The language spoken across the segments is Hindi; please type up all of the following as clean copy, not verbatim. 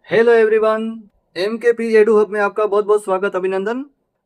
Hello everyone, MKP edu hub में आपका बहुत बहुत स्वागत, अभिनंदन।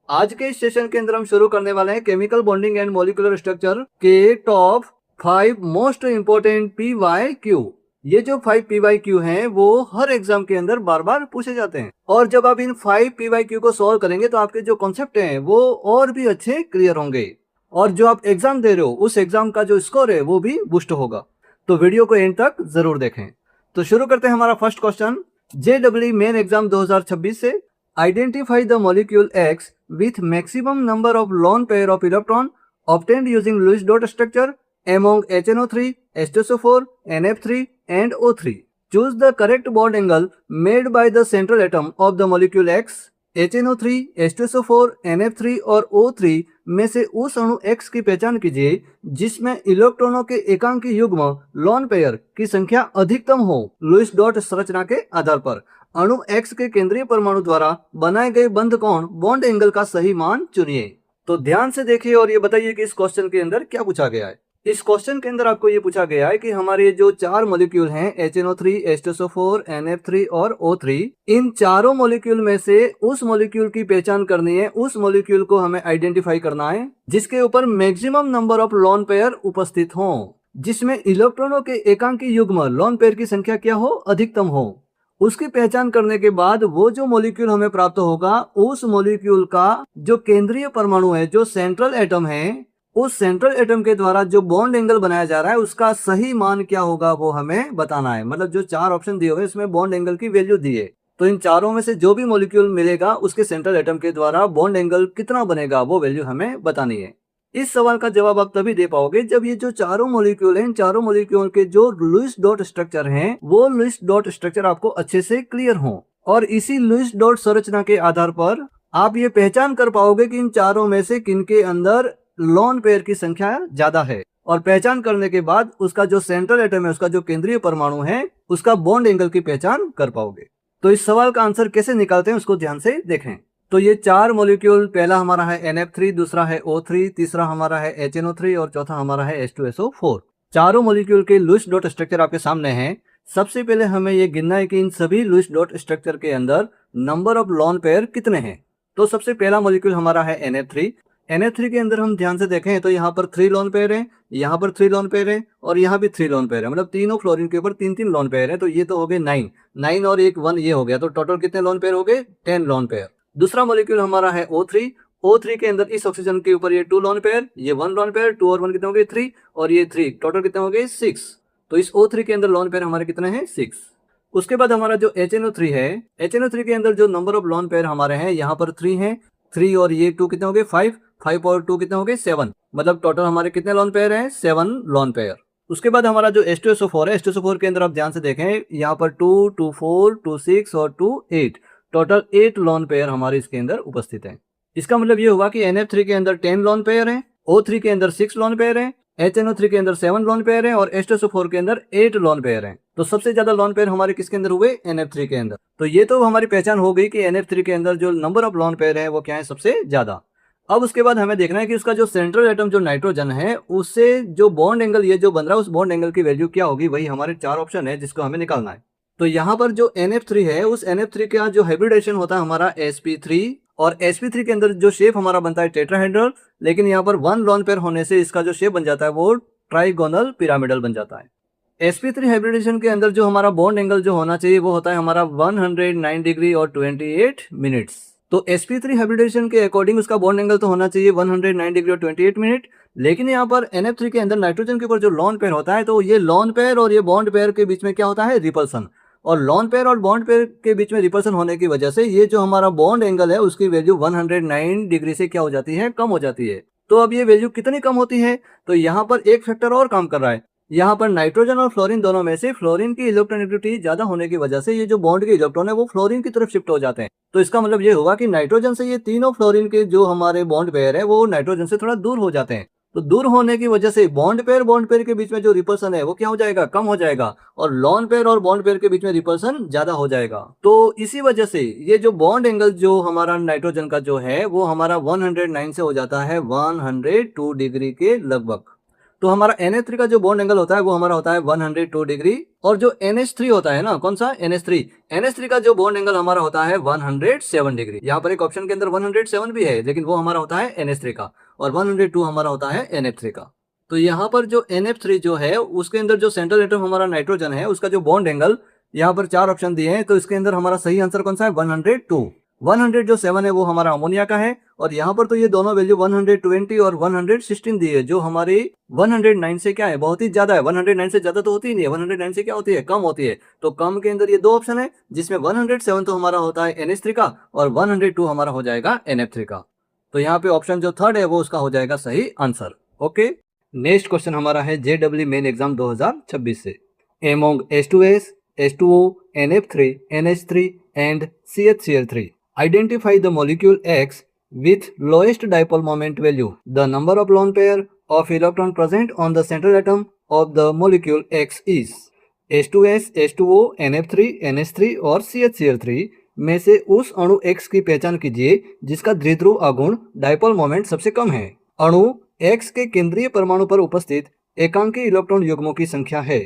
आज के इस सेशन के अंदर हम शुरू करने वाले हैं chemical bonding and molecular structure के टॉप 5 मोस्ट इंपोर्टेंट PYQ। ये जो 5 PYQ हैं वो हर एग्जाम के अंदर बार बार पूछे जाते हैं, और जब आप इन 5 PYQ को सॉल्व करेंगे तो आपके जो कॉन्सेप्ट हैं वो और भी अच्छे क्लियर होंगे, और जो आप एग्जाम दे रहे हो उस एग्जाम का जो स्कोर है वो भी बूस्ट होगा। तो वीडियो को एंड तक जरूर देखें। तो शुरू करते हैं हमारा first question JEE main exam 2026 से। Identify the molecule X with maximum number of lone pair of electron obtained using Lewis dot structure among HNO3, H2SO4, NF3 and O3. Choose the correct bond angle made by the central atom of the molecule X. HNO3, H2SO4, NF3 और O3 में से उस अणु X की पहचान कीजिए जिसमें इलेक्ट्रॉनों के एकांकी युग्म लोन पेयर की संख्या अधिकतम हो लुईस डॉट संरचना के आधार पर। अणु X के केंद्रीय परमाणु द्वारा बनाए गए बंध कोण बॉन्ड एंगल का सही मान चुनिए। तो ध्यान से देखिए और ये बताइए कि इस क्वेश्चन के अंदर क्या पूछा गया है। इस क्वेश्चन के अंदर आपको ये पूछा गया है कि हमारे जो 4 मॉलिक्यूल हैं HNO3, H2SO4, NF3 और O3, इन चारों मॉलिक्यूल में से उस मॉलिक्यूल की पहचान करनी है, उस मॉलिक्यूल को हमें आइडेंटिफाई करना है जिसके ऊपर maximum number of lone pair उपस्थित हो, जिसमें इलेक्ट्रॉनों के एकांकी युग्म लोन पेयर की संख्या क्या हो, अधिकतम हो। उसकी पहचान करने के बाद वो जो मॉलिक्यूल हमें प्राप्त होगा उस मॉलिक्यूल का जो केंद्रीय परमाणु है, जो सेंट्रल एटम है, उस सेंट्रल एटम के द्वारा जो बॉन्ड एंगल बनाया जा रहा है उसका सही मान क्या होगा वो हमें बताना है। मतलब जो 4 ऑप्शन दिए हुए इसमें बॉन्ड एंगल की वैल्यू दी है, तो इन चारों में से जो भी मॉलिक्यूल मिलेगा उसके सेंट्रल एटम के द्वारा बॉन्ड एंगल कितना बनेगा वो वैल्यू हमें बतानी है। इस सवाल का जवाब आप तभी दे पाओगे जब ये जो चारों मॉलिक्यूल हैं, इन चारों मॉलिक्यूल के जो लुईस डॉट स्ट्रक्चर हैं वो लुईस डॉट स्ट्रक्चर आपको अच्छे से क्लियर हो, और इसी लुईस डॉट संरचना के आधार पर आप ये पहचान कर पाओगे कि इन चारों में से किनके अंदर लोन पेयर की संख्या ज्यादा है, और पहचान करने के बाद उसका जो सेंट्रल एटम है, उसका जो केंद्रीय परमाणु है, उसका बॉन्ड एंगल की पहचान कर पाओगे। तो इस सवाल का आंसर कैसे निकालते हैं उसको ध्यान से देखें। तो ये 4 मॉलिक्यूल, पहला हमारा है NF3, दूसरा है O3, तीसरा हमारा है HNO3 और चौथा हमारा है H2SO4। चारों मॉलिक्यूल के लुईस डॉट स्ट्रक्चर आपके सामने हैं। सबसे पहले हमें ये गिनना है कि इन सभी लुईस डॉट स्ट्रक्चर के अंदर नंबर ऑफ लोन पेयर कितने हैं। तो सबसे पहला मॉलिक्यूल हमारा है NF3। NF3 के अंदर हम ध्यान से देखें तो यहाँ पर 3 लोन पेयर है, यहाँ पर 3 लोन पेयर है और यहाँ भी 3 लोन पेयर है। मतलब तीनों फ्लोरीन के ऊपर 3-3 लोन पेयर है, तो ये तो हो गए 9 और 1 ये हो गया, तो टोटल कितने लोन पेयर हो गए, 10 लोन पेयर। दूसरा मॉलिक्यूल हमारा है O3 के अंदर इस ऑक्सीजन के ऊपर ये 2 लोन पेयर, ये 1 लोन पेयर, 2 और 1 कितने हो गए 3, और ये 3, टोटल कितने हो गए 6। तो इस O3 के अंदर लोन पेयर हमारे कितने हैं, 6। उसके बाद हमारा जो HNO3 है, HNO3 के अंदर जो नंबर ऑफ लोन पेयर हमारे हैं, यहाँ पर 3 हैं, 3 और ये 2 कितने हो गए 5 और 2 कितने हो गए 7। मतलब टोटल हमारे कितने लोन पेयर हैं, 7 लोन पेयर। उसके बाद हमारा जो H2SO4 है, H2SO4 के अंदर आप ध्यान से देखें, यहाँ पर 2, 2, 4, 2, 6 और 2, 8, टोटल 8 लोन पेयर हमारे इसके अंदर उपस्थित हैं। इसका मतलब ये हुआ कि NF3 के अंदर 10 लोन पेयर हैं, O3 के अंदर 6 लोन पेयर हैं, HNO3 के अंदर 7 लोन पेयर हैं और H2SO4 के अंदर 8 लोन पेयर हैं। तो सबसे ज्यादा लोन पेयर हमारे किसके अंदर हुए, NF3 के अंदर। तो ये तो हमारी पहचान हो गई कि NF3 के अंदर जो नंबर ऑफ लोन पेयर है वो क्या है, सबसे ज्यादा। अब उसके बाद हमें देखना है कि उसका जो सेंट्रल एटम जो नाइट्रोजन है उससे जो बॉन्ड एंगल ये जो बन रहा है उस बॉन्ड एंगल की वैल्यू क्या होगी, वही हमारे 4 ऑप्शन है जिसको हमें निकालना है। तो यहाँ पर जो NF3 है उस NF3 का जो हाइब्रिडेशन होता है हमारा sp3, और sp3 के अंदर जो शेप हमारा बनता है टेट्राहेड्रल, लेकिन यहाँ पर 1 लोन पेयर होने से इसका जो शेप बन जाता है वो ट्राइगोनल पिरामिडल बन जाता है। sp3 हाइब्रिडेशन के अंदर जो हमारा बॉन्ड एंगल जो होना चाहिए वो होता है हमारा 109 डिग्री और 28 मिनट्स। तो sp3 हाइब्रिडेशन के अकॉर्डिंग उसका बॉन्ड एंगल तो होना चाहिए 109 डिग्री और 28 मिनट, लेकिन यहाँ पर NF3 के अंदर नाइट्रोजन के ऊपर जो लोन पेयर होता है तो ये लोन पेयर और ये बॉन्ड पेयर के बीच में क्या होता है, रिपल्सन। और लोन पेयर और बॉन्ड पेयर के बीच में रिपल्सन होने की वजह से ये जो हमारा बॉन्ड एंगल है उसकी वैल्यू 109 डिग्री से क्या हो जाती है, कम हो जाती है। तो अब ये वैल्यू कितनी कम होती है, तो यहाँ पर एक फैक्टर और काम कर रहा है। यहाँ पर नाइट्रोजन और फ्लोरीन दोनों में से फ्लोरीन की इलेक्ट्रोनेगेटिविटी ज्यादा होने की वजह से ये जो बॉन्ड के इलेक्ट्रॉन है वो फ्लोरीन की तरफ शिफ्ट हो जाते हैं। तो इसका मतलब ये होगा कि नाइट्रोजन से ये तीनों फ्लोरीन के जो हमारे बॉन्ड पेयर है वो नाइट्रोजन से थोड़ा दूर हो जाते हैं। तो दूर होने की वजह से बॉन्ड पेयर के बीच में जो रिपल्सन है वो क्या हो जाएगा, कम हो जाएगा, और लोन पेयर और बॉन्ड पेयर के बीच में रिपल्सन ज्यादा हो जाएगा। तो इसी वजह से ये जो बॉन्ड एंगल जो हमारा नाइट्रोजन का जो है वो हमारा 109 से हो जाता है 102 डिग्री के लगभग। तो हमारा NH3 का जो बॉन्ड एंगल होता है वो हमारा होता है 102 डिग्री, और जो NH3 होता है ना, कौन सा NH3 का जो बॉन्ड एंगल हमारा होता है 107 डिग्री। यहाँ पर एक ऑप्शन के अंदर 107 भी है, लेकिन वो हमारा होता है NH3 का, और 102 हमारा होता है NF3 का। तो यहाँ पर जो NF3 जो है उसके अंदर जो सेंट्रल एटम हमारा नाइट्रोजन है उसका जो बॉन्ड एंगल, यहाँ पर 4 ऑप्शन दिए हैं, तो इसके अंदर हमारा सही आंसर कौन सा है 102। 100 जो 7 है वो हमारा अमोनिया का है, और यहाँ पर तो ये दोनों वैल्यू 120 और 116 दी है, जो हमारी 109 से क्या है, बहुत ही ज्यादा है। 109 से ज्यादा तो होती ही नहीं है, 109 से क्या होती है, कम होती है। तो कम के अंदर ये दो ऑप्शन है, जिसमें 107 तो हमारा होता है NH3 का, और 102 हमारा हो जाएगा NF3 का। तो यहाँ पे ऑप्शन जो थर्ड है वो उसका हो जाएगा सही आंसर। ओके, नेक्स्ट क्वेश्चन हमारा है JEE मेन एग्जाम 2026 से। Among H2S, H2O, NF3, NH3 and CHCl3, identify the molecule X with lowest dipole moment value. The number of lone pair of electron present on the central atom of the molecule X is H2S, H2O, NF3, NH3 और CHCl3 में से उस अणु X की पहचान कीजिए जिसका द्विध्रुव आघूर्ण डायपोल मोमेंट सबसे कम है। अणु X के केंद्रीय परमाणु पर उपस्थित एकांकी इलेक्ट्रॉन युग्मों की संख्या है।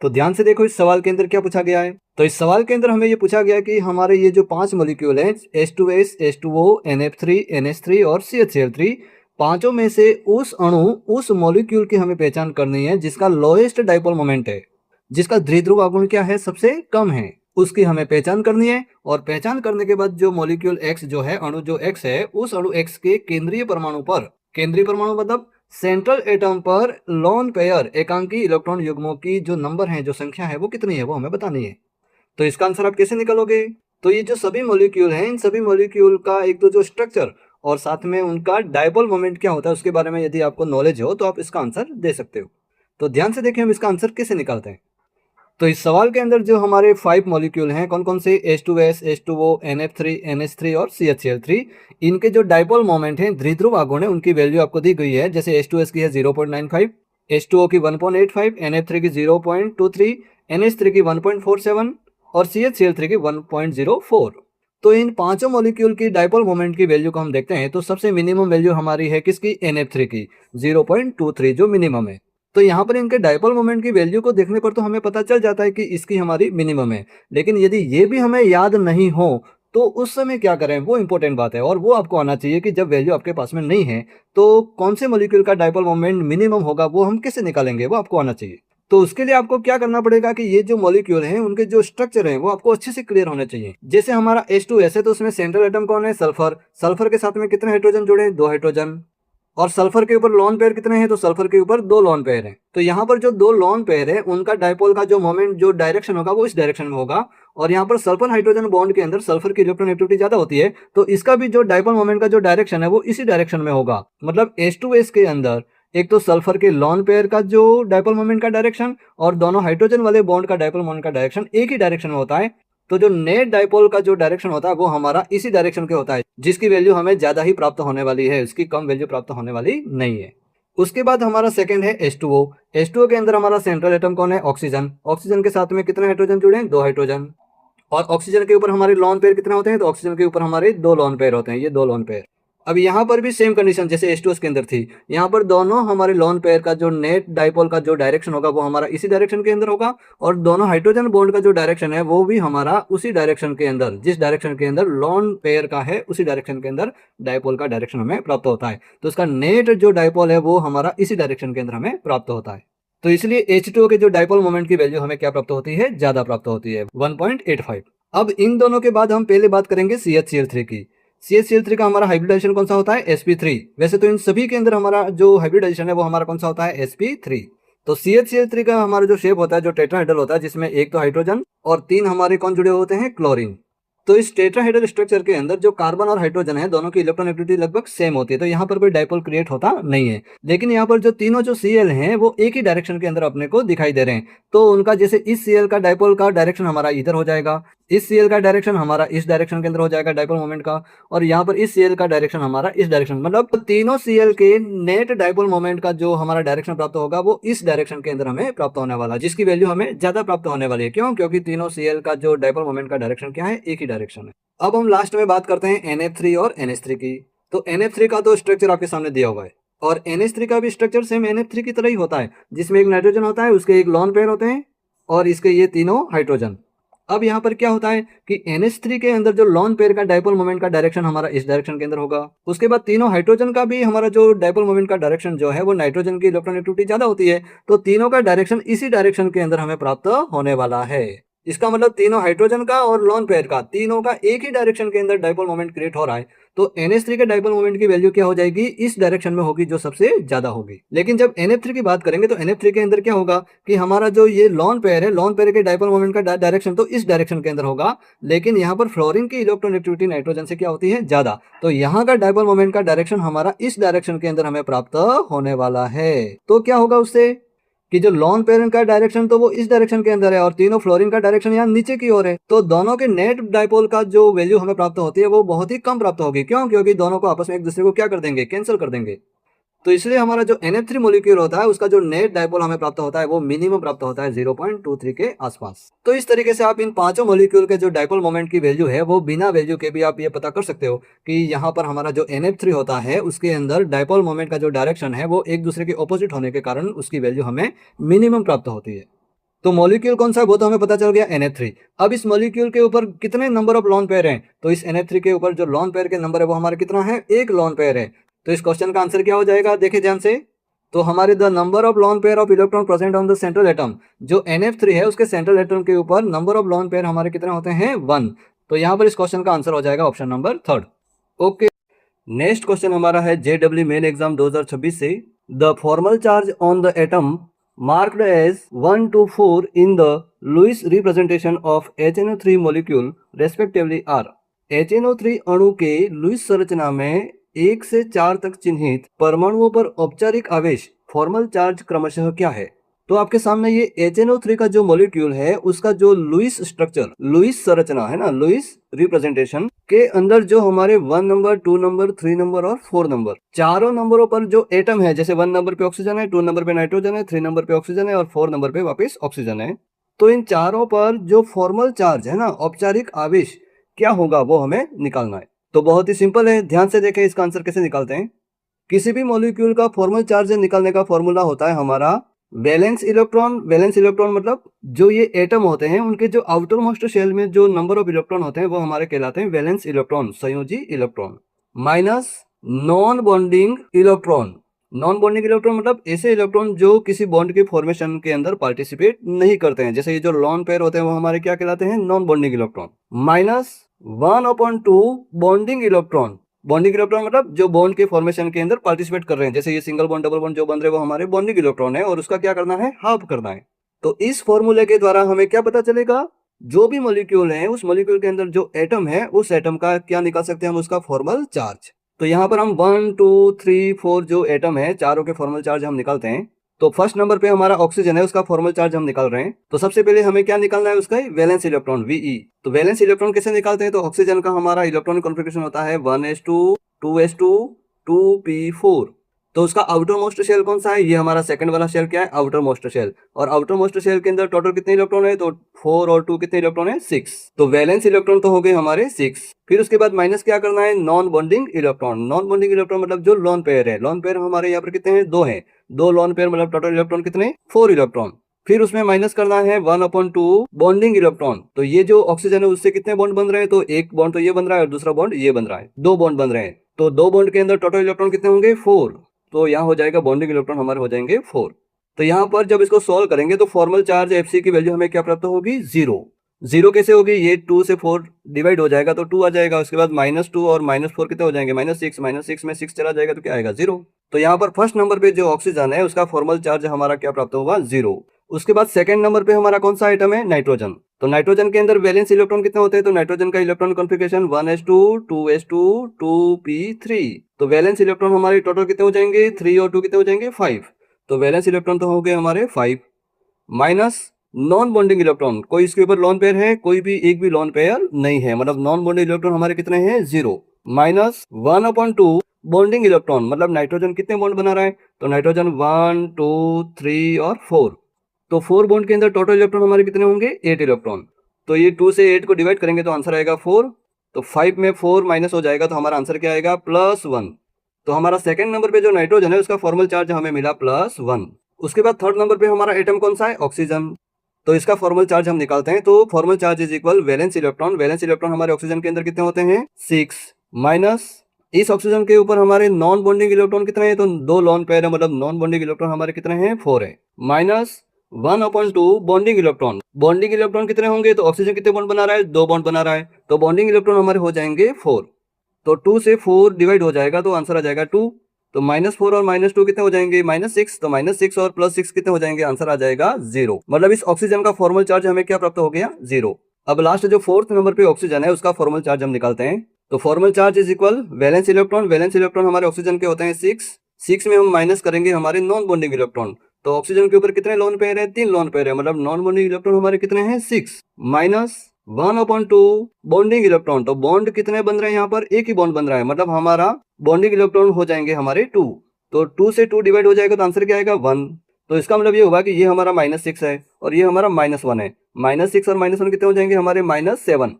तो ध्यान से देखो इस सवाल के अंदर क्या पूछा गया है। तो इस सवाल के अंदर हमें ये पूछा गया कि हमारे ये जो 5 मॉलिक्यूल हैं H2S, H2O, NF3, NH3 और CHCl3, पांचों में से उस अणु, उस मॉलिक्यूल की हमें पहचान करनी है जिसका लोएस्ट डायपोल मोमेंट है, जिसका द्विध्रुव आघूर्ण क्या है, सबसे कम है, उसकी हमें पहचान करनी है। और पहचान करने के बाद जो मॉलिक्यूल X जो है, अणु जो X है, उस अणु X के केंद्रीय परमाणु पर, केंद्रीय परमाणु मतलब सेंट्रल एटम पर लोन पेयर एकांकी इलेक्ट्रॉन युग्मों की जो नंबर है, जो संख्या है, वो कितनी है, वो हमें बतानी है। तो इसका आंसर आप कैसे निकालोगे। तो ये जो सभी मॉलिक्यूल हैं, इन सभी मॉलिक्यूल का एक तो जो स्ट्रक्चर और साथ में उनका डायपोल मोमेंट क्या होता है उसके बारे में यदि आपको नॉलेज हो तो आप इसका आंसर दे सकते हो। तो ध्यान से देखिए हम इसका आंसर कैसे निकालते हैं। तो इस सवाल के अंदर जो हमारे 5 मॉलिक्यूल हैं, कौन कौन से, H2S, H2O, NF3, NH3 और CHCl3, इनके जो डायपोल मोमेंट हैं, द्विध्रुव आघूर्ण है, उनकी वैल्यू आपको दी गई है। जैसे H2S की है 0.95, H2O की 1.85, NF3 की 0.23, NH3 की 1.47 और CHCl3 की 1.04। तो इन पांचों मॉलिक्यूल की डायपोल मोमेंट की वैल्यू को हम देखते हैं तो सबसे मिनिमम वैल्यू हमारी है किसकी, NF3 की 0.23 जो मिनिमम है। तो यहाँ पर इनके डायपोल मोमेंट की वैल्यू को देखने पर तो हमें पता चल जाता है कि इसकी हमारी मिनिमम है। लेकिन यदि ये भी हमें याद नहीं हो तो उस समय क्या करें, वो इंपॉर्टेंट बात है, और वो आपको आना चाहिए कि जब वैल्यू आपके पास में नहीं है तो कौन से मॉलिक्यूल का डायपोल मोमेंट मिनिमम होगा, वो हम कैसे निकालेंगे, वो आपको आना चाहिए। तो उसके लिए आपको क्या करना पड़ेगा कि ये जो मॉलिक्यूल हैं उनके जो स्ट्रक्चर हैं वो आपको अच्छे से क्लियर होने चाहिए। जैसे हमारा H2S है तो उसमें सेंट्रल एटम कौन है, सल्फर। सल्फर के साथ में कितने हाइड्रोजन जुड़े हैं, 2 हाइड्रोजन। और सल्फर के ऊपर लोन पेयर कितने हैं, तो सल्फर के ऊपर 2 लोन पेयर हैं। तो यहाँ पर जो 2 लोन पेयर है उनका डायपोल का जो मोमेंट, जो डायरेक्शन होगा वो इस डायरेक्शन में होगा। और यहाँ पर सल्फर हाइड्रोजन बॉन्ड के अंदर सल्फर की इलेक्ट्रोनेगेटिविटी ज्यादा होती है, तो इसका भी जो डायपोल मोमेंट का जो डायरेक्शन है वो इसी डायरेक्शन में होगा। मतलब H2S के अंदर एक तो सल्फर के लोन पेयर का जो डायपोल मोमेंट का डायरेक्शन और दोनों हाइड्रोजन वाले बॉन्ड का डायपोल मोमेंट का डायरेक्शन एक ही डायरेक्शन में होता है। तो जो नेट डायपोल का जो डायरेक्शन होता है वो हमारा इसी डायरेक्शन के होता है, जिसकी वैल्यू हमें ज्यादा ही प्राप्त होने वाली है, उसकी कम वैल्यू प्राप्त होने वाली नहीं है। उसके बाद हमारा सेकंड है H2O। H2O के अंदर हमारा सेंट्रल एटम कौन है, ऑक्सीजन। ऑक्सीजन के साथ में कितने हाइड्रोजन जुड़े हैं, 2 हाइड्रोजन। और ऑक्सीजन के ऊपर हमारे लोन पेयर कितने होते हैं, तो ऑक्सीजन के ऊपर हमारे 2 लोन पेयर होते हैं, ये 2 लोन पेयर। अब यहाँ पर भी सेम कंडीशन जैसे H2S के अंदर थी, यहाँ पर दोनों हमारे लोन पेयर का जो नेट डायपोल का जो डायरेक्शन होगा वो हमारा इसी डायरेक्शन के अंदर होगा, और दोनों हाइड्रोजन बॉन्ड का जो डायरेक्शन है वो भी हमारा उसी डायरेक्शन के अंदर, जिस डायरेक्शन के अंदर लोन पेयर का है उसी डायरेक्शन के अंदर डायपोल का डायरेक्शन हमें प्राप्त होता है। तो उसका नेट जो डायपोल है वो हमारा इसी डायरेक्शन के अंदर हमें प्राप्त होता है। तो इसलिए H2O के जो डायपोल मोमेंट की वैल्यू हमें क्या प्राप्त होती है, ज्यादा प्राप्त होती है, 1.85। अब इन दोनों के बाद हम पहले बात करेंगे CHCl3 की। CHCl3 का हमारा हाइब्रिडाइजेशन कौन सा होता है, sp3। वैसे तो इन सभी के अंदर हमारा जो हाइब्रिडाइजेशन है वो हमारा कौन सा होता है, sp3। तो CHCl3 का हमारा जो शेप होता है, जो टेट्राहेड्रल होता है, जिसमें एक तो हाइड्रोजन और 3 हमारे कौन जुड़े होते हैं, क्लोरीन। तो इस टेट्राहेड्रल स्ट्रक्चर के अंदर जो कार्बन और हाइड्रोजन है दोनों की इलेक्ट्रोनेगेटिविटी लगभग सेम होती है, तो यहाँ पर कोई डायपोल क्रिएट होता नहीं है। लेकिन यहाँ पर जो तीनों जो Cl हैं वो एक ही डायरेक्शन के अंदर अपने को दिखाई दे रहे हैं। तो उनका जैसे इस Cl का डायपोल का डायरेक्शन हमारा इधर हो जाएगा, इस Cl का डायरेक्शन हमारा इस डायरेक्शन के अंदर हो जाएगा डायपोल मोमेंट का, और यहाँ पर इस Cl का डायरेक्शन हमारा इस डायरेक्शन, मतलब तीनों Cl के नेट डायपोल मोमेंट का जो हमारा डायरेक्शन प्राप्त होगा वो इस डायरेक्शन के अंदर हमें प्राप्त होने वाला, जिसकी वैल्यू हमें ज्यादा प्राप्त होने वाली है। क्यों, क्योंकि तीनों Cl का जो डायपोल मोमेंट का डायरेक्शन क्या है, एक ही डायरेक्शन है। अब हम लास्ट में बात करते हैं NF3 और NH3 की। तो NF3 का तो स्ट्रक्चर आपके सामने दिया हुआ है। और NH3 का भी स्ट्रक्चर सेम NF3 की तरह ही होता है, जिसमें एक नाइट्रोजन होता है, उसके एक लॉन पेयर होते हैं और इसके ये तीनों हाइड्रोजन। अब यहाँ पर क्या होता है कि NH3 के अंदर जो लॉन पेयर का डाइपोल मोमेंट का डायरेक्शन हमारा इस डायरेक्शन के अंदर होगा। उसके बाद तीनों हाइड्रोजन का भी हमारा जो डाइपोल मोमेंट का डायरेक्शन जो है वो नाइट्रोजन की इलेक्ट्रॉननेगेटिविटी ज्यादा होती है, तो तीनों का डायरेक्शन इसी डायरेक्शन के अंदर हमें प्राप्त होने वाला है। इसका मतलब तीनों हाइड्रोजन का और लॉन पेयर का तीनों का एक ही डायरेक्शन के अंदर डाइपोल मोमेंट क्रिएट हो रहा है, तो NH3 के डाइपोल मोमेंट की वैल्यू क्या हो जाएगी, इस डायरेक्शन में होगी जो सबसे ज्यादा होगी। लेकिन जब NF3 की बात करेंगे तो NF3 के अंदर क्या होगा कि हमारा जो ये लॉन पेयर है, लॉन पेयर के डाइपोल मोमेंट का डायरेक्शन तो इस डायरेक्शन के अंदर होगा, लेकिन यहाँ पर फ्लोरीन की इलेक्ट्रॉननेगेटिविटी नाइट्रोजन से क्या होती है, ज्यादा, तो यहाँ का डाइपोल मोमेंट का डायरेक्शन हमारा इस डायरेक्शन के अंदर हमें प्राप्त होने वाला है। तो क्या होगा उससे कि जो लॉन पेरेंट का डायरेक्शन तो वो इस डायरेक्शन के अंदर है और तीनों फ्लोरीन का डायरेक्शन यहाँ नीचे की ओर है, तो दोनों के नेट डाइपोल का जो वैल्यू हमें प्राप्त होती है वो बहुत ही कम प्राप्त होगी। क्यों? क्योंकि दोनों को आपस में एक दूसरे को क्या कर देंगे, कैंसिल कर देंगे। तो इसलिए हमारा जो NF3 मॉलिक्यूल होता है उसका जो नेट डाइपोल हमें प्राप्त होता है वो मिनिमम प्राप्त होता है 0.23 के आसपास। तो इस तरीके से आप इन पांचों मॉलिक्यूल के जो डाइपोल मोमेंट की वैल्यू है वो बिना वैल्यू के भी आप ये पता कर सकते हो कि यहाँ पर हमारा जो NF3 होता है उसके अंदर डाइपोल मोमेंट का जो डायरेक्शन है वो एक दूसरे के ऑपोजिट होने के कारण उसकी वैल्यू हमें मिनिमम प्राप्त होती है। तो मॉलिक्यूल कौन सा है वो तो हमें पता चल गया, NH3। अब इस मॉलिक्यूल के ऊपर कितने नंबर ऑफ लॉन पेयर हैं, तो इस NH3 के ऊपर जो लॉन पेयर के नंबर है वो हमारे कितना है, एक लॉन पेयर है। तो इस क्वेश्चन का आंसर क्या हो जाएगा, देखिए ध्यान से। तो हमारे the number of lone pair of electron present on the central atom, जो NF3 है उसके सेंट्रल एटम के ऊपर नंबर ऑफ लॉन पेयर हमारे कितने होते हैं, 1। तो यहाँ पर इस क्वेश्चन का आंसर हो जाएगा option number 3। Okay, next question हमारा है JEE मेन एग्जाम 2026 से। The formal charge on the atom marked as 1 to 4 in the Lewis representation of HNO3 molecule respectively are। HNO3 अणु के लुईस संरचना में 1 से 4 तक चिन्हित परमाणुओं पर औपचारिक आवेश फॉर्मल चार्ज क्रमशः क्या है। तो आपके सामने ये HNO3 का जो मॉलिक्यूल है उसका जो लुईस स्ट्रक्चर, लुईस संरचना है ना, लुईस रिप्रेजेंटेशन के अंदर जो हमारे 1 नंबर, 2 नंबर, 3 नंबर और 4 नंबर, चारों नंबरों पर जो एटम है, जैसे 1 नंबर पे ऑक्सीजन है, 2 नंबर पे नाइट्रोजन है, 3 नंबर पे ऑक्सीजन है और 4 नंबर पे वापस ऑक्सीजन है, तो इन चारों पर जो फॉर्मल चार्ज है ना, औपचारिक आवेश क्या होगा वो हमें निकालना है। तो बहुत ही सिंपल है, ध्यान से देखें इसका आंसर कैसे निकालते हैं। किसी भी मॉलिक्यूल का फॉर्मल चार्ज निकालने का फॉर्मूला होता है हमारा वैलेंस इलेक्ट्रॉन। वैलेंस इलेक्ट्रॉन मतलब जो ये एटम होते हैं उनके जो आउटर मोस्ट शेल में जो नंबर ऑफ इलेक्ट्रॉन होते हैं वो हमारे कहलाते हैं वैलेंस इलेक्ट्रॉन, संयोजी electron, minus non bonding electron. Non bonding electron मतलब ऐसे इलेक्ट्रॉन जो किसी बॉन्ड के फॉर्मेशन के अंदर पार्टिसिपेट नहीं करते हैं, जैसे ये जो लॉन पेयर होते हैं वो हमारे क्या कहलाते हैं, non bonding electron, minus 1/2 bonding electron. Bonding electron मतलब जो बॉन्ड के फॉर्मेशन के अंदर पार्टिसिपेट कर रहे हैं, जैसे ये सिंगल बॉन्ड, डबल बॉन्ड जो बन रहे हैं वो हमारे बॉन्डिंग इलेक्ट्रॉन है और उसका क्या करना है, हाफ करना है। तो इस फॉर्मूले के द्वारा हमें क्या पता चलेगा, जो भी मॉलिक्यूल है उस मॉलिक्यूल के अंदर जो एटम है उस एटम का क्या निकाल सकते हैं हम, उसका फॉर्मल चार्ज। तो यहाँ पर हम 1 2 3 4 जो एटम है चारों के फॉर्मल चार्ज हम निकालते हैं। तो फर्स्ट नंबर पे हमारा ऑक्सीजन है, उसका फॉर्मल चार्ज हम निकाल रहे हैं। तो सबसे पहले हमें क्या निकालना है, उसका वैलेंस इलेक्ट्रॉन VE। तो वैलेंस इलेक्ट्रॉन कैसे निकालते हैं, तो ऑक्सीजन का हमारा इलेक्ट्रॉनिक कॉन्फ़िगरेशन होता है 1s2 2s2 2p4। तो उसका आउटर मोस्ट शेल कौन सा है, ये हमारा सेकंड वाला शेल क्या है, आउटर मोस्ट शेल। और आउटर मोस्ट शेल के अंदर टोटल कितने इलेक्ट्रॉन है, तो 4 और 2 कितने इलेक्ट्रॉन है, 6। तो वैलेंस इलेक्ट्रॉन तो हो गए हमारे 6। फिर उसके बाद माइनस क्या करना है, non bonding electron. Non bonding electron मतलब जो लॉन पेयर है, लॉन पेयर हमारे यहाँ पर कितने हैं, 2 है। 2 लॉन पेयर मतलब टोटल इलेक्ट्रॉन कितने, 4 इलेक्ट्रॉन। फिर उसमें माइनस करना है 1/2 बॉन्डिंग इलेक्ट्रॉन। तो ये जो ऑक्सीजन है उससे कितने बॉन्ड बन रहे हैं, तो एक बॉन्ड तो ये बन रहा है और दूसरा बॉन्ड ये बन रहा है, 2 बॉन्ड बन रहे हैं। तो 2 बॉन्ड के अंदर टोटल इलेक्ट्रॉन कितने होंगे, 4। तो यहाँ हो जाएगा बॉन्डिंग इलेक्ट्रॉन हमारे हो जाएंगे 4। तो यहाँ पर जब इसको सॉल्व करेंगे तो फॉर्मल चार्ज FC की वैल्यू हमें क्या प्राप्त होगी, 0। 0 कैसे होगी, ये 2 से 4 डिवाइड हो जाएगा तो 2 आ जाएगा। उसके बाद -2 और -4 कितने हो जाएंगे, -6। -6 में 6 चला जाएगा तो क्या आएगा, 0। तो यहाँ पर फर्स्ट नंबर पे जो ऑक्सीजन है उसका फॉर्मल चार्ज हमारा क्या प्राप्त होगा, 0। उसके बाद सेकंड नंबर पे हमारा कौन सा आइटम है, नाइट्रोजन। तो नाइट्रोजन के अंदर वैलेंस इलेक्ट्रॉन कितने होते हैं, तो नाइट्रोजन का electron configuration 1s2 2s2 2p3। तो वैलेंस इलेक्ट्रॉन हमारे टोटल कितने हो जाएंगे, 3 और 2 कितने हो जाएंगे, 5। तो वैलेंस इलेक्ट्रॉन तो हो गए हमारे 5, माइनस नॉन बॉन्डिंग इलेक्ट्रॉन, कोई इसके ऊपर लॉन पेयर है, कोई भी एक भी लॉन पेयर नहीं है, मतलब नॉन बॉन्डिंग इलेक्ट्रॉन हमारे कितने हैं, 0, माइनस 1/2 बॉन्डिंग इलेक्ट्रॉन मतलब नाइट्रोजन कितने बॉन्ड बना रहा है, तो नाइट्रोजन 1 2 3 और 4। तो 4 बॉन्ड के अंदर टोटल इलेक्ट्रॉन हमारे कितने होंगे, 8 इलेक्ट्रॉन। तो ये 2 से 8 को डिवाइड करेंगे तो आंसर आएगा 4। तो 5 में 4 माइनस हो जाएगा तो हमारा आंसर क्या आएगा, +1। तो हमारा सेकंड नंबर पे जो नाइट्रोजन है उसका फॉर्मल चार्ज हमें मिला +1। उसके बाद थर्ड नंबर पे हमारा एटम कौन सा है, ऑक्सीजन। तो इसका फॉर्मल चार्ज हम निकालते हैं, तो formal charge is equal valence electron. Valence electron हमारे ऑक्सीजन के अंदर कितने होते हैं, 6, माइनस इस ऑक्सीजन के ऊपर हमारे नॉन बॉन्डिंग इलेक्ट्रॉन कितने हैं, तो 2 लोन पेयर है, मतलब नॉन बॉन्डिंग इलेक्ट्रॉन हमारे कितने हैं, 4 है, minus 1/2 bonding electron. Bonding electron कितने होंगे, तो ऑक्सीजन कितने बॉन्ड बना रहा है, 2 बॉन्ड बना रहा है, तो बॉन्डिंग इलेक्ट्रॉन हमारे हो जाएंगे 4। तो 2 से 4 डिवाइड हो जाएगा तो आंसर आ जाएगा 2। तो -4 और -2 कितने हो जाएंगे, -6। तो -6 और +6 कितने हो जाएंगे, आंसर आ जाएगा 0। मतलब इस ऑक्सीजन का फॉर्मल चार्ज हमें क्या प्राप्त हो गया, 0। अब लास्ट जो फोर्थ नंबर पे ऑक्सीजन है उसका फॉर्मल चार्ज हम निकालते हैं। तो formal charge is equal valence electron. Valence electron हमारे ऑक्सीजन के होते हैं 6 में हम माइनस करेंगे हमारे नॉन बॉन्डिंग इलेक्ट्रॉन। तो ऑक्सीजन के ऊपर कितने लोन पेयर है, 3 लोन पेयर है, मतलब नॉन बॉन्डिंग इलेक्ट्रॉन हमारे कितने हैं, 6, माइनस 1/2 बॉन्डिंग इलेक्ट्रॉन। तो बॉन्ड कितने बन रहे हैं, यहाँ पर एक ही बॉन्ड बन रहा है, मतलब हमारा बॉन्डिंग इलेक्ट्रॉन हो जाएंगे हमारे 2। तो 2 से 2 डिवाइड हो जाएगा तो आंसर क्या आएगा, 1। तो इसका मतलब ये होगा कि ये हमारा -6 है और ये हमारा -1 है। -6 और -1 कितने हो जाएंगे हमारे, -7।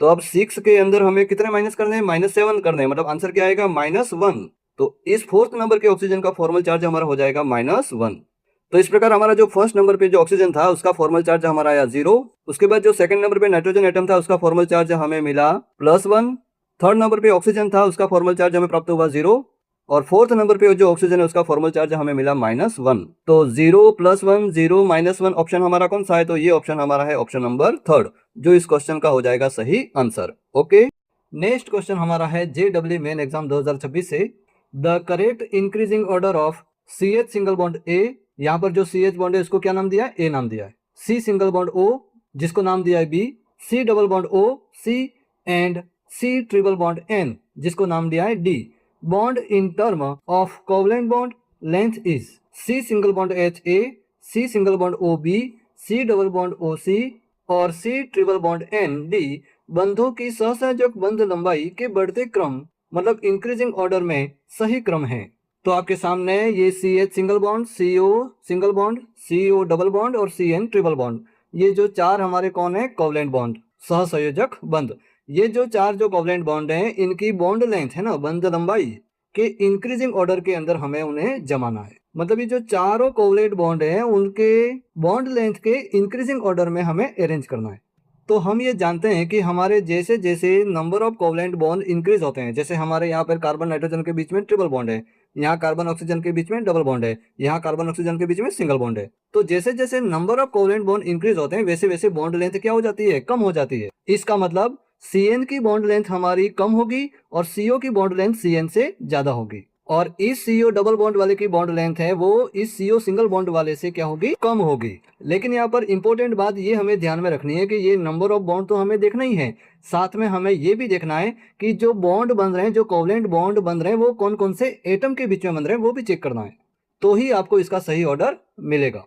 तो अब 6 के अंदर हमें कितने माइनस करने हैं, -7 करने हैं, मतलब आंसर क्या आएगा, -1। तो इस फोर्थ नंबर के ऑक्सीजन का फॉर्मल चार्ज हमारा हो जाएगा -1। तो इस प्रकार हमारा जो फर्स्ट नंबर पे जो ऑक्सीजन था उसका फॉर्मल चार्ज हमारा आया 0। उसके बाद जो सेकंड नंबर पे नाइट्रोजन एटम था उसका फॉर्मल चार्ज हमें मिला +1। थर्ड नंबर पे ऑक्सीजन था उसका फॉर्मल चार्ज हमें प्राप्त हुआ 0। और फोर्थ नंबर पे जो ऑक्सीजन है उसका फॉर्मल चार्ज हमें मिला -1। तो 0 +1 0 -1 ऑप्शन हमारा कौन सा है, तो ये ऑप्शन हमारा है ऑप्शन नंबर थर्ड, जो इस क्वेश्चन का हो जाएगा सही आंसर। ओके, नेक्स्ट क्वेश्चन हमारा है JEE मेन एग्जाम 2026 से। The correct increasing order of CH single bond A, यहाँ पर जो CH बॉन्ड है उसको क्या नाम दिया है, A नाम दिया है। C सिंगल बॉन्ड O जिसको नाम दिया है B, C double bond O C and C triple bond N जिसको नाम दिया है D। Bond in term of covalent bond length is C single bond HA, C single bond OB, C double bond OC और C ट्रिपल बॉन्ड ND बंधों की सहसंयोजक बंध लंबाई के बढ़ते क्रम, मतलब इंक्रीजिंग ऑर्डर में सही क्रम है। तो आपके सामने ये CH single bond, CO single bond, CO double bond और CN ट्रिपल बॉन्ड, ये जो चार हमारे कौन है, कोवलेंट बॉन्ड, सहसंयोजक बंध। ये जो चार जो कोवलेंट बॉन्ड हैं इनकी बॉन्ड लेंथ है ना, बंध लंबाई के इंक्रीजिंग ऑर्डर के अंदर हमें उन्हें जमाना है। मतलब ये जो चारों कोवलेंट बॉन्ड हैं उनके बॉन्ड लेंथ के इंक्रीजिंग ऑर्डर में हमें अरेंज करना है। तो हम ये जानते हैं कि हमारे जैसे जैसे number of covalent bond increase होते हैं, जैसे हमारे यहाँ पर कार्बन नाइट्रोजन के बीच में ट्रिपल बॉन्ड है, यहाँ कार्बन ऑक्सीजन के बीच में डबल बॉन्ड है, यहाँ कार्बन ऑक्सीजन के बीच में सिंगल बॉन्ड है। तो जैसे जैसे number of covalent bond increase होते हैं वैसे वैसे बॉन्ड लेंथ क्या हो जाती है, कम हो जाती है। इसका मतलब CN की बॉन्ड लेंथ हमारी कम होगी और CO की बॉन्ड लेंथ CN से ज्यादा होगी। और इस CO डबल बॉन्ड वाले की बॉन्ड लेंथ है वो इस CO सिंगल बॉन्ड वाले से क्या होगी, कम होगी। लेकिन यहाँ पर इंपॉर्टेंट बात ये हमें ध्यान में रखनी है कि ये नंबर ऑफ बॉन्ड तो हमें देखना ही है, साथ में हमें ये भी देखना है कि जो बॉन्ड बन रहे हैं, जो कोवलेंट बॉन्ड बन रहे हैं वो कौन कौन से एटम के बीच में बन रहे हैं वो भी चेक करना है, तो ही आपको इसका सही ऑर्डर मिलेगा।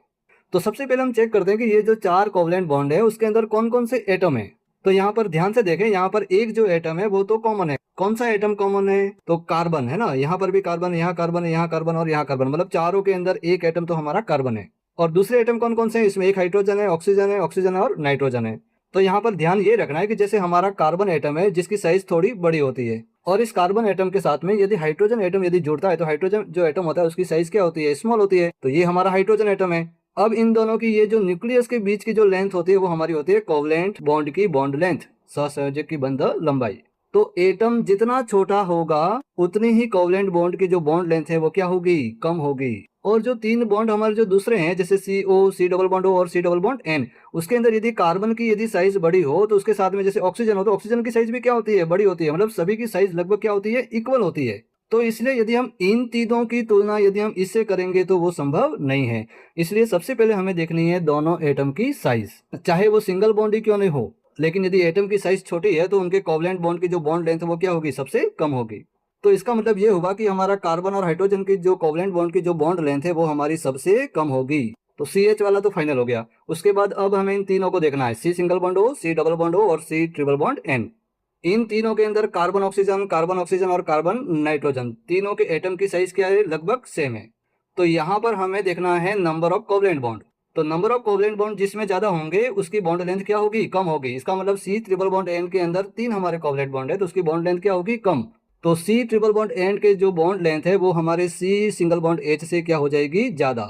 तो सबसे पहले हम चेक करते हैं कि ये जो चार कोवलेंट बॉन्ड है उसके अंदर कौन कौन से एटम है। तो यहाँ पर ध्यान से देखें, यहाँ पर एक जो एटम है वो तो कॉमन है। कौन सा एटम कॉमन है, तो कार्बन है ना, यहाँ पर भी कार्बन, यहाँ कार्बन, यहाँ कार्बन और यहाँ कार्बन, मतलब चारों के अंदर एक एटम तो हमारा कार्बन है। और दूसरे एटम कौन कौन से हैं, इसमें एक हाइड्रोजन है, ऑक्सीजन है, ऑक्सीजन है और नाइट्रोजन है। तो यहाँ पर ध्यान ये रखना है कि जैसे हमारा कार्बन एटम है जिसकी साइज थोड़ी बड़ी होती है, और इस कार्बन एटम के साथ में यदि हाइड्रोजन एटम यदि जुड़ता है तो हाइड्रोजन जो एटम होता है उसकी साइज क्या होती है, स्मॉल होती है। तो ये हमारा हाइड्रोजन एटम है। अब इन दोनों की ये जो न्यूक्लियस के बीच की जो लेंथ होती है वो हमारी होती है कोवलेंट बॉन्ड की बॉन्ड लेंथ, सहसंयोजक की बंध लंबाई। तो एटम जितना छोटा होगा उतनी ही कोवलेंट बॉन्ड की जो बॉन्ड लेंथ है वो क्या होगी, कम होगी। और जो तीन बॉन्ड हमारे जो दूसरे हैं जैसे CO, C double bond O और C डबल बॉन्ड N, उसके अंदर यदि कार्बन की यदि साइज बड़ी हो तो उसके साथ में जैसे ऑक्सीजन हो तो ऑक्सीजन की साइज भी क्या होती है, बड़ी होती है। मतलब सभी की साइज लगभग क्या होती है, इक्वल होती है। तो इसलिए यदि हम इन तीनों की तुलना यदि हम इससे करेंगे तो वो संभव नहीं है। इसलिए सबसे पहले हमें देखनी है दोनों एटम की साइज, चाहे वो सिंगल बॉन्ड ही क्यों नहीं हो, लेकिन यदि एटम की साइज छोटी है तो उनके कोवलेंट बॉन्ड की जो बॉन्ड लेंथ है वो क्या होगी, सबसे कम होगी। तो इसका मतलब ये होगा कि हमारा कार्बन और हाइड्रोजन की जो कोवलेंट बॉन्ड की जो बॉन्ड लेंथ है वो हमारी सबसे कम होगी। तो CH वाला तो फाइनल हो गया। उसके बाद अब हमें इन तीनों को देखना है, C single bond O, C double bond O और C ट्रिपल बॉन्ड N। इन तीनों के अंदर कार्बन ऑक्सीजन और कार्बन नाइट्रोजन तीनों के एटम की साइज क्या है, लगभग सेम है। तो यहाँ पर हमें देखना है नंबर ऑफ कोवलेंट बॉन्ड। तो नंबर ऑफ कोवलेंट बॉन्ड जिसमें ज्यादा होंगे उसकी बॉन्ड लेंथ क्या होगी, कम होगी। इसका मतलब C ट्रिपल बॉन्ड N के अंदर 3 हमारे कोवलेंट बॉन्ड है तो उसकी बॉन्ड लेंथ क्या होगी, कम। तो C ट्रिपल बॉन्ड एंड के जो बॉन्ड लेंथ है वो हमारे C सिंगल बॉन्ड H से क्या हो जाएगी, ज़्यादा,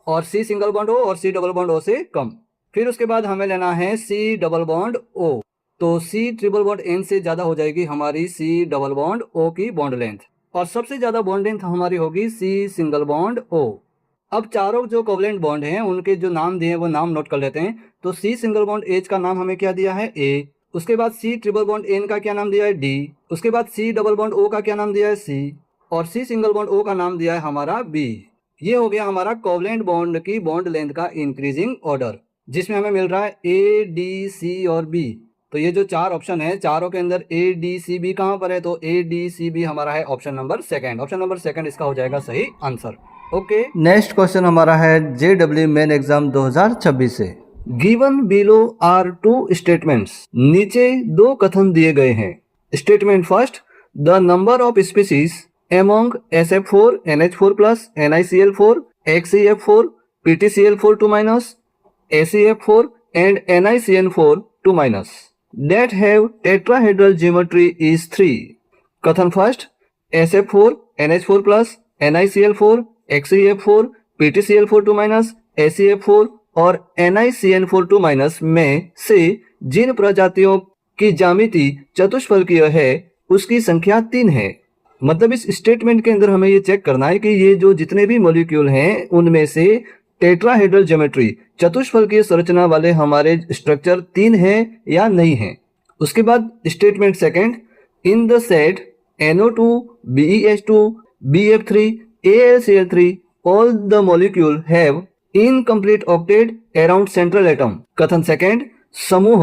और C सिंगल बॉन्ड O और C डबल बॉन्ड O से कम। फिर उसके बाद हमें लेना है C डबल बॉन्ड O, तो C ट्रिपल बॉन्ड N से ज़्यादा हो जाएगी हमारी C डबल बॉन्ड O की बॉन्ड लेंथ, और सबसे ज़्यादा बॉन्ड लेंथ हमारी होगी C सिंगल बॉन्ड O। अब चारों जो कोवलेंट बॉन्ड हैं उनके जो नाम दिए हैं वो नाम नोट कर लेते हैं। तो C सिंगल बॉन्ड H का नाम हमें क्या दिया है, A। उसके बाद C ट्रिपल बॉन्ड N का क्या नाम दिया है, D। उसके बाद C डबल बॉन्ड O का क्या नाम दिया है, C। और C सिंगल बॉन्ड O का नाम दिया है हमारा B। ये हो गया हमारा कोवलेंट बॉन्ड की बॉन्ड लेंथ का इंक्रीजिंग ऑर्डर, जिसमें हमें मिल रहा है A, D, C और B। तो ये जो चार ऑप्शन है, चारों के अंदर A, D, C, B कहाँ पर है, तो A, D, C, B हमारा है option number second. Option number second इसका हो जाएगा सही आंसर। ओके, नेक्स्ट क्वेश्चन हमारा है JEE मेन एग्जाम 2026 से। Given below are two statements, नीचे दो कथन दिए गए हैं। Statement first, the number of species among SF4, NH4+, NiCl4, XeF4, PtCl4 2-, ACF4 and NiCN4 2- that have tetrahedral geometry is 3. कथन first, SF4, NH4+, NiCl4, XeF4, PtCl4 2-, ACF4 और NiCN4 2- में से जिन प्रजातियों की ज्यामिति चतुष्फलकीय है उसकी संख्या 3 है। मतलब इस स्टेटमेंट के अंदर हमें ये चेक करना है कि ये जो जितने भी मॉलिक्यूल हैं उनमें से टेट्राहेड्रल ज्योमेट्री चतुष्फलकीय संरचना वाले हमारे स्ट्रक्चर 3 हैं या नहीं है। उसके बाद statement second, in the set NO2, BeH2, BF3, AlCl3 all the molecule have incomplete octet around central atom। कथन सेकंड, समूह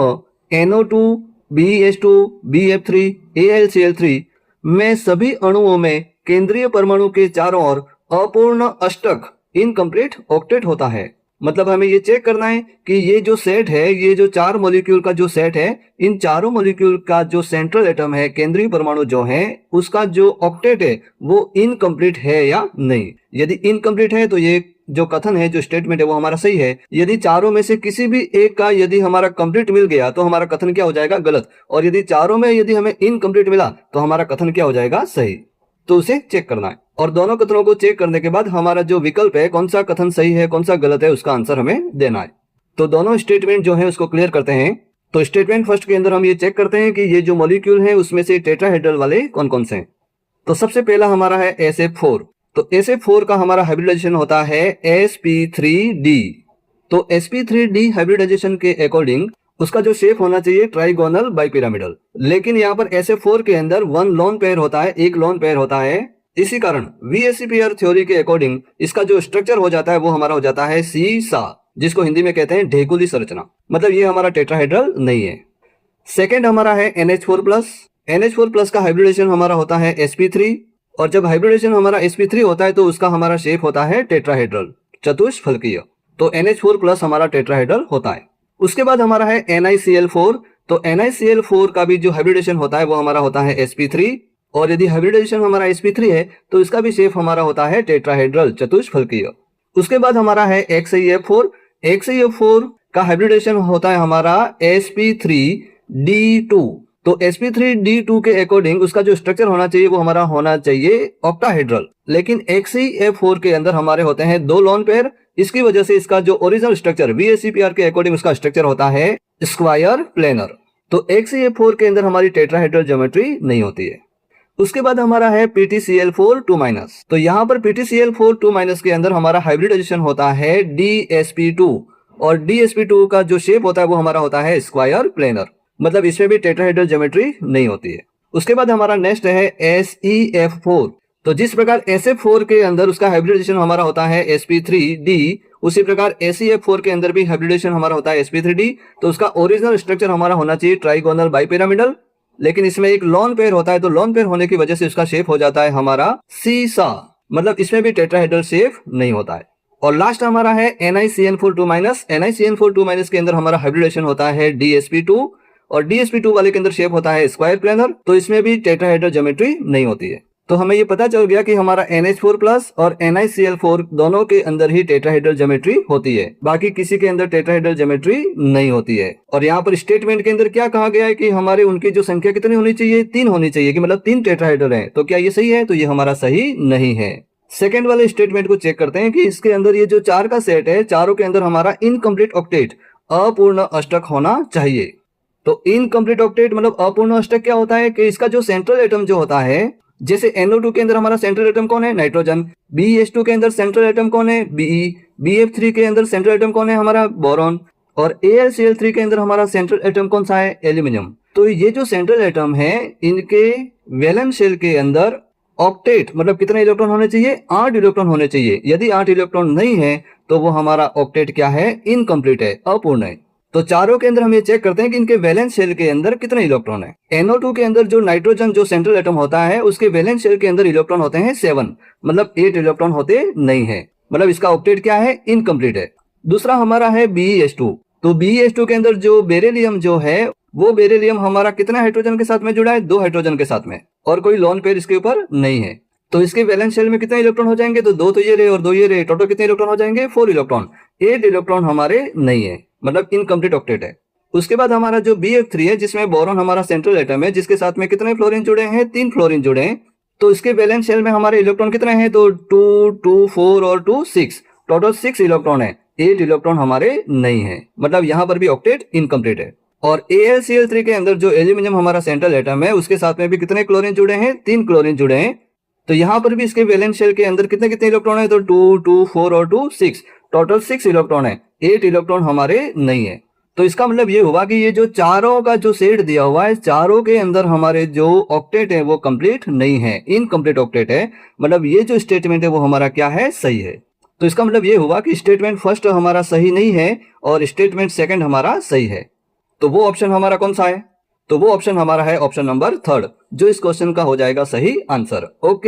NO2, BeH2, BF3, AlCl3 में सभी अणुओं में केंद्रीय परमाणु के चारों ओर अपूर्ण अष्टक इनकम्प्लीट ऑक्टेट होता है। मतलब हमें ये चेक करना है कि ये जो सेट है, ये जो चार मॉलिक्यूल का जो सेट है, इन चारों मॉलिक्यूल का जो सेंट्रल एटम है, केंद्रीय परमाणु जो है, उसका जो ऑक्टेट है वो इनकम्प्लीट है या नहीं। यदि इनकम्प्लीट है तो ये जो कथन है, जो स्टेटमेंट है वो हमारा सही है। यदि चारों में से किसी भी एक का यदि हमारा कंप्लीट मिल गया तो हमारा कथन क्या हो जाएगा, गलत। और यदि चारों में यदि हमें इनकम्प्लीट मिला तो हमारा कथन क्या हो जाएगा, सही। तो उसे चेक करना है, और दोनों कथनों को चेक करने के बाद हमारा जो विकल्प है, कौन सा कथन सही है कौन सा गलत है, उसका आंसर हमें देना है। तो दोनों स्टेटमेंट जो है उसको क्लियर करते हैं। तो स्टेटमेंट फर्स्ट के अंदर हम ये चेक करते हैं कि ये जो मॉलिक्यूल है उसमें से टेट्राहेड्रल वाले कौन कौन से हैं। तो सबसे पहला हमारा है SF4। तो SF4 का हमारा हाइब्रिडाइजेशन होता है sp3d। तो sp3d हाइब्रिडाइजेशन के अकॉर्डिंग उसका जो शेप होना चाहिए ट्राइगोनल बाइपिरामिडल, लेकिन यहाँ पर SF4 के अंदर वन लोन पेयर होता है, एक लोन पेयर होता है। इसी कारण VSEPR थ्योरी के अकॉर्डिंग इसका जो स्ट्रक्चर हो जाता है वो हमारा हो जाता है सीसा, जिसको हिंदी में कहते हैं ढेकुली संरचना। मतलब ये हमारा टेट्राहेड्रल नहीं है। सेकेंड हमारा है NH4+। NH4+ का हाइब्रिडेशन हमारा होता है sp3, और जब हाइब्रिडेशन हमारा sp3 होता है तो उसका हमारा शेप होता है टेट्राहेड्रल, चतुष्फलकीय। तो NH4+ हमारा टेट्राहेड्रल होता है। उसके बाद हमारा है NiCl4। तो NiCl4 का भी जो हाइब्रिडेशन होता है वो हमारा होता है sp3, और यदि हाइब्रिडेशन हमारा sp3 है तो इसका भी शेप हमारा होता है टेट्राहेड्रल, चतुष्फलकीय। उसके बाद हमारा है XeF4। XeF4 का हाइब्रिडेशन होता है हमारा sp3d2। तो sp3d2 के अकॉर्डिंग उसका जो स्ट्रक्चर होना चाहिए वो हमारा होना चाहिए ऑक्टाहेड्रल, लेकिन XeF4 के अंदर हमारे होते हैं दो लोन पेयर। इसकी वजह से इसका जो ओरिजिनल स्ट्रक्चर VSEPR के अकॉर्डिंग उसका स्ट्रक्चर होता है स्क्वायर प्लेनर। तो XeF4 के अंदर हमारी टेट्राहेड्रल ज्योमेट्री नहीं होती है। उसके बाद हमारा है PtCl4 2-। तो यहाँ पर PtCl4 2- के अंदर हमारा हाइब्रिडाइजेशन होता है DsP2, और DsP2 का जो शेप होता है वो हमारा होता है स्क्वायर प्लेनर। मतलब इसमें भी टेट्राहेड्रल ज्योमेट्री नहीं होती है। उसके बाद हमारा नेक्स्ट है SeF4। तो जिस प्रकार SF4 के अंदर उसका हाइब्रिडेशन हमारा होता है sp3d, उसी प्रकार SeF4 के अंदर भी हाइब्रिडेशन हमारा होता है sp3d। तो उसका ओरिजिनल स्ट्रक्चर हमारा होना चाहिए ट्राइगोनल बाइपिरामिडल, लेकिन इसमें एक लोन पेयर होता है, तो लोन पेयर होने की वजह से उसका शेप हो जाता है हमारा सीसा। मतलब इसमें भी टेट्राहेड्रल शेप नहीं होता है। और लास्ट हमारा है NiCN4 2-। NiCN4 2- के अंदर हमारा हाइब्रिडेशन होता है DsP2, और DsP2 वाले के अंदर शेप होता है स्क्वायर प्लेनर। तो इसमें भी टेट्राहेड्रल ज्योमेट्री नहीं होती है। तो हमें ये पता चल गया कि हमारा NH4 प्लस और NiCl4 दोनों के अंदर ही टेट्राहेड्रल ज्योमेट्री होती है, बाकी किसी के अंदर टेट्राहेड्रल ज्योमेट्री नहीं होती है। और यहाँ पर स्टेटमेंट के अंदर क्या कहा गया है कि हमारे उनकी जो संख्या कितनी होनी चाहिए, 3 होनी चाहिए, कि मतलब 3 टेट्राहेड्रल हैं। तो क्या ये सही है? तो ये हमारा सही नहीं है। सेकेंड वाले स्टेटमेंट को चेक करते हैं कि इसके अंदर ये जो 4 का सेट है, चारों के अंदर हमारा इनकम्प्लीट ऑक्टेट, अपूर्ण अष्टक होना चाहिए। तो इनकम्प्लीट ऑक्टेट मतलब अपूर्ण अष्टक क्या होता है कि इसका जो सेंट्रल एटम जो होता है, जैसे NO2 के अंदर हमारा सेंट्रल एटम कौन है? नाइट्रोजन। BH2 के अंदर सेंट्रल एटम कौन है? Be। BF3 के अंदर सेंट्रल एटम कौन है? हमारा बोरॉन। और AlCl3 के अंदर हमारा सेंट्रल एटम कौन सा है? एल्यूमिनियम। तो ये जो सेंट्रल एटम है, इनके वैलेंस शेल के अंदर ऑक्टेट मतलब कितने इलेक्ट्रॉन होने चाहिए? 8 इलेक्ट्रॉन होने चाहिए। यदि 8 इलेक्ट्रॉन नहीं है तो वो हमारा ऑक्टेट क्या है? इनकम्प्लीट है, अपूर्ण है। तो चारों के अंदर हम ये चेक करते हैं कि इनके वैलेंस शेल के अंदर कितने इलेक्ट्रॉन है। NO2 के अंदर जो नाइट्रोजन जो सेंट्रल एटम होता है, उसके वैलेंस शेल के अंदर इलेक्ट्रॉन होते हैं 7, मतलब 8 इलेक्ट्रॉन होते नहीं है, मतलब इसका ऑक्टेट क्या है? इनकम्प्लीट है। दूसरा हमारा है BeH2। तो BeH2 के अंदर जो बेरिलियम जो है, वो बेरिलियम हमारा कितना हाइड्रोजन के साथ में जुड़ा है? 2 हाइड्रोजन के साथ में, और कोई लोन पेयर इसके ऊपर नहीं है। तो इसके वैलेंस शेल में कितने इलेक्ट्रॉन हो जाएंगे? तो 2 तो ये रहे और 2 ये रहे, टोटल कितने इलेक्ट्रॉन हो जाएंगे? 4 इलेक्ट्रॉन। 8 इलेक्ट्रॉन हमारे नहीं है, मतलब इनकम्प्लीट ऑक्टेट है। उसके बाद हमारा जो BF3 है, जिसमें बोरॉन हमारा सेंट्रल एटम है, जिसके साथ में कितने फ्लोरीन जुड़े हैं? 3 फ्लोरीन जुड़े हैं। तो इसके वैलेंस शेल में हमारे इलेक्ट्रॉन कितने हैं? तो 2, 2, 4 और 2, 6, टोटल 6 इलेक्ट्रॉन है। 8 इलेक्ट्रॉन हमारे नहीं है, मतलब यहाँ पर भी ऑक्टेट इनकम्प्लीट है। और AlCl3 के अंदर जो एल्यूमिनियम हमारा सेंट्रल एटम है, उसके साथ में भी कितने क्लोरीन जुड़े हैं? 3 क्लोरीन जुड़े हैं। तो यहाँ पर भी इसके वैलेंस शेल के अंदर कितने कितने इलेक्ट्रॉन है? तो 2, 2, 4 और 2, 6, टोटल 6 इलेक्ट्रॉन है। 8 इलेक्ट्रॉन हमारे नहीं है। तो इसका मतलब ये हुआ कि ये जो चारों का जो सेट दिया हुआ है, चारों के अंदर हमारे जो ऑक्टेट है वो कंप्लीट नहीं है, इनकम्प्लीट ऑक्टेट है। मतलब ये जो स्टेटमेंट है वो हमारा क्या है? सही है। तो इसका मतलब ये हुआ कि स्टेटमेंट फर्स्ट हमारा सही नहीं है और स्टेटमेंट सेकंड हमारा सही है। तो वो ऑप्शन हमारा कौन सा है? तो वो ऑप्शन हमारा है ऑप्शन नंबर 3, जो इस क्वेश्चन का हो जाएगा सही आंसर। ओके।